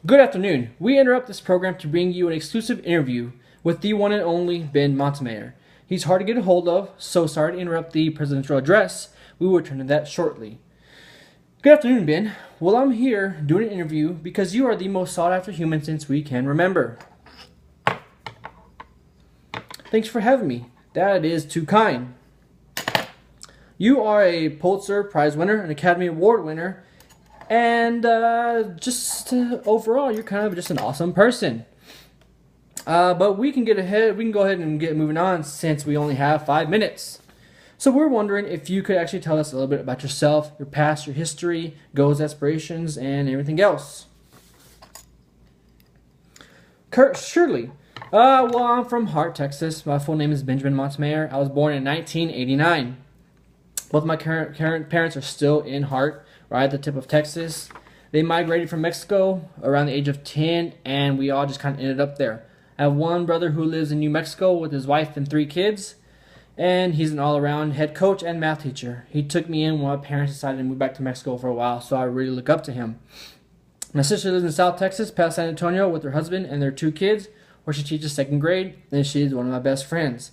Good afternoon. We interrupt this program to bring you an exclusive interview with the one and only Ben Montemayor. He's hard to get a hold of, so sorry to interrupt the presidential address. We will return to that shortly. Good afternoon, Ben. Well, I'm here doing an interview because you are the most sought after human since we can remember. Thanks for having me. That is too kind. You are a Pulitzer Prize winner, an Academy Award winner, and overall, you're kind of just an awesome person. But we can get ahead. We can go ahead and get moving on since we only have 5 minutes. So we're wondering if you could actually tell us a little bit about yourself, your past, your history, goals, aspirations, and everything else. Kurt, surely. Well, I'm from Hart, Texas. My full name is Benjamin Montemayor. I was born in 1989. Both my current parents are still in Hart, right at the tip of Texas. They migrated from Mexico around the age of 10, and we all just kind of ended up there. I have one brother who lives in New Mexico with his wife and 3 kids, and he's an all-around head coach and math teacher. He took me in when my parents decided to move back to Mexico for a while, so I really look up to him. My sister lives in South Texas, past San Antonio, with her husband and their 2 kids, where she teaches 2nd grade, and she's one of my best friends.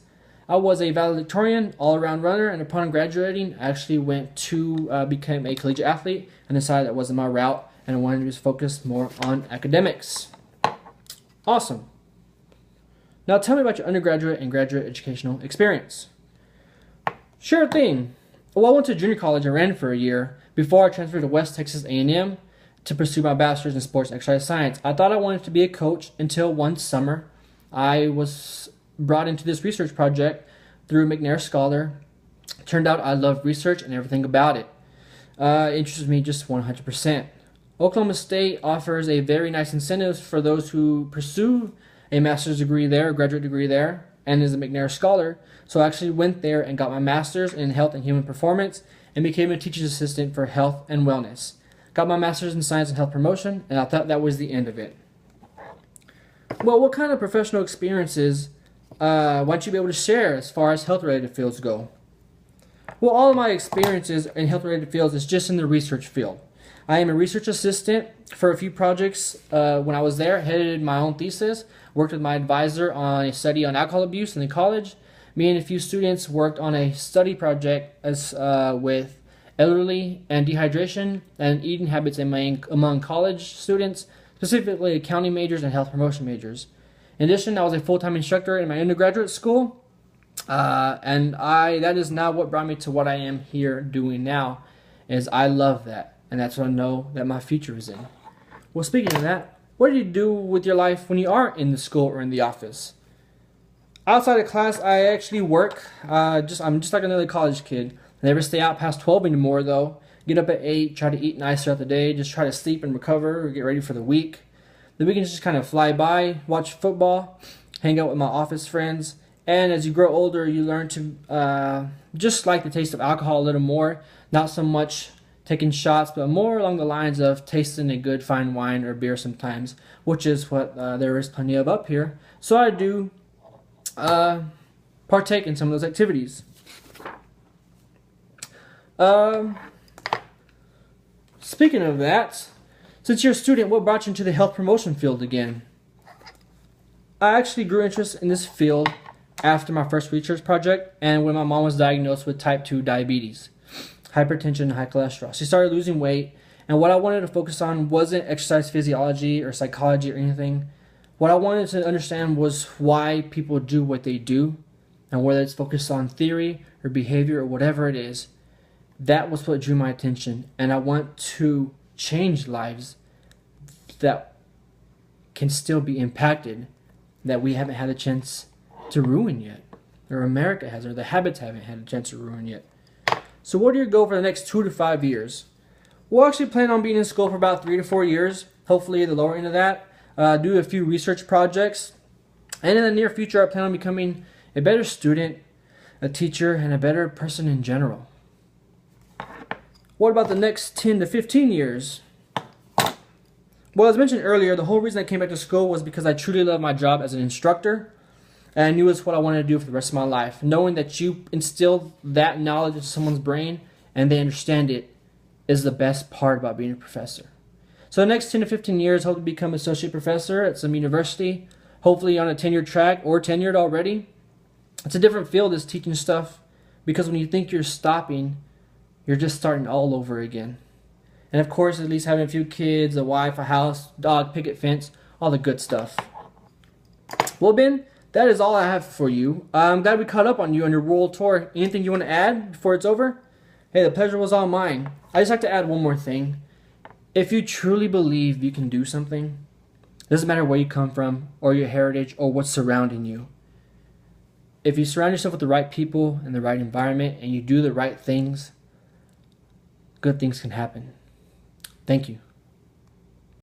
I was a valedictorian, all-around runner, and upon graduating, I actually went to become a collegiate athlete and decided that wasn't my route, and I wanted to just focus more on academics. Awesome. Now tell me about your undergraduate and graduate educational experience. Sure thing. Well, I went to junior college and ran for a year before I transferred to West Texas A&M to pursue my bachelor's in sports and exercise science. I thought I wanted to be a coach until one summer I was brought into this research project through McNair Scholar. Turned out I loved research and everything about it. It interested me just 100%. Oklahoma State offers a very nice incentives for those who pursue a master's degree there, a graduate degree there, and is a McNair Scholar. So I actually went there and got my master's in health and human performance and became a teacher's assistant for health and wellness. Got my master's in science and health promotion, and I thought that was the end of it. Well, what kind of professional experiences might you be able to share as far as health-related fields go? Well, all of my experiences in health-related fields is just in the research field. I am a research assistant for a few projects. When I was there, headed my own thesis, worked with my advisor on a study on alcohol abuse in the college. Me and a few students worked on a study project with elderly and dehydration and eating habits among college students, specifically accounting majors and health promotion majors. In addition, I was a full-time instructor in my undergraduate school, and that is now what brought me to what I am here doing now, is I love that, and that's what I know that my future is in. Well, speaking of that, what do you do with your life when you aren't in the school or in the office? Outside of class, I actually work. I'm just like another college kid. I never stay out past 12 anymore, though. Get up at 8, try to eat nice throughout the day, just try to sleep and recover or get ready for the week. The weekends just kind of fly by, watch football, hang out with my office friends, and as you grow older, you learn to just like the taste of alcohol a little more. Not so much taking shots, but more along the lines of tasting a good fine wine or beer sometimes, which is what there is plenty of up here. So I do partake in some of those activities. Speaking of that, since you're a student, what brought you into the health promotion field again? I actually grew interest in this field after my first research project and when my mom was diagnosed with type 2 diabetes, hypertension, and high cholesterol. She started losing weight, and what I wanted to focus on wasn't exercise physiology or psychology or anything. What I wanted to understand was why people do what they do, and whether it's focused on theory or behavior or whatever it is. That was what drew my attention, and I want to change lives that can still be impacted that we haven't had a chance to ruin yet, or America has, or the habits haven't had a chance to ruin yet. So what do you go for the next 2 to 5 years? We'll actually plan on being in school for about 3 to 4 years, hopefully the lower end of that, do a few research projects, and in the near future I plan on becoming a better student, a teacher, and a better person in general. What about the next 10 to 15 years? Well, as mentioned earlier, the whole reason I came back to school was because I truly love my job as an instructor, and I knew it's what I wanted to do for the rest of my life. Knowing that you instill that knowledge into someone's brain and they understand it is the best part about being a professor. So the next 10 to 15 years, hope to become associate professor at some university, hopefully on a tenured track or tenured already. It's a different field, is teaching stuff, because when you think you're stopping, you're just starting all over again. And of course, at least having a few kids, a wife, a house, dog, picket fence, all the good stuff. Well, Ben, that is all I have for you. I'm glad we caught up on you on your world tour. Anything you want to add before it's over? Hey, the pleasure was all mine. I just like to add one more thing. If you truly believe you can do something, it doesn't matter where you come from or your heritage or what's surrounding you. If you surround yourself with the right people and the right environment and you do the right things, good things can happen. Thank you.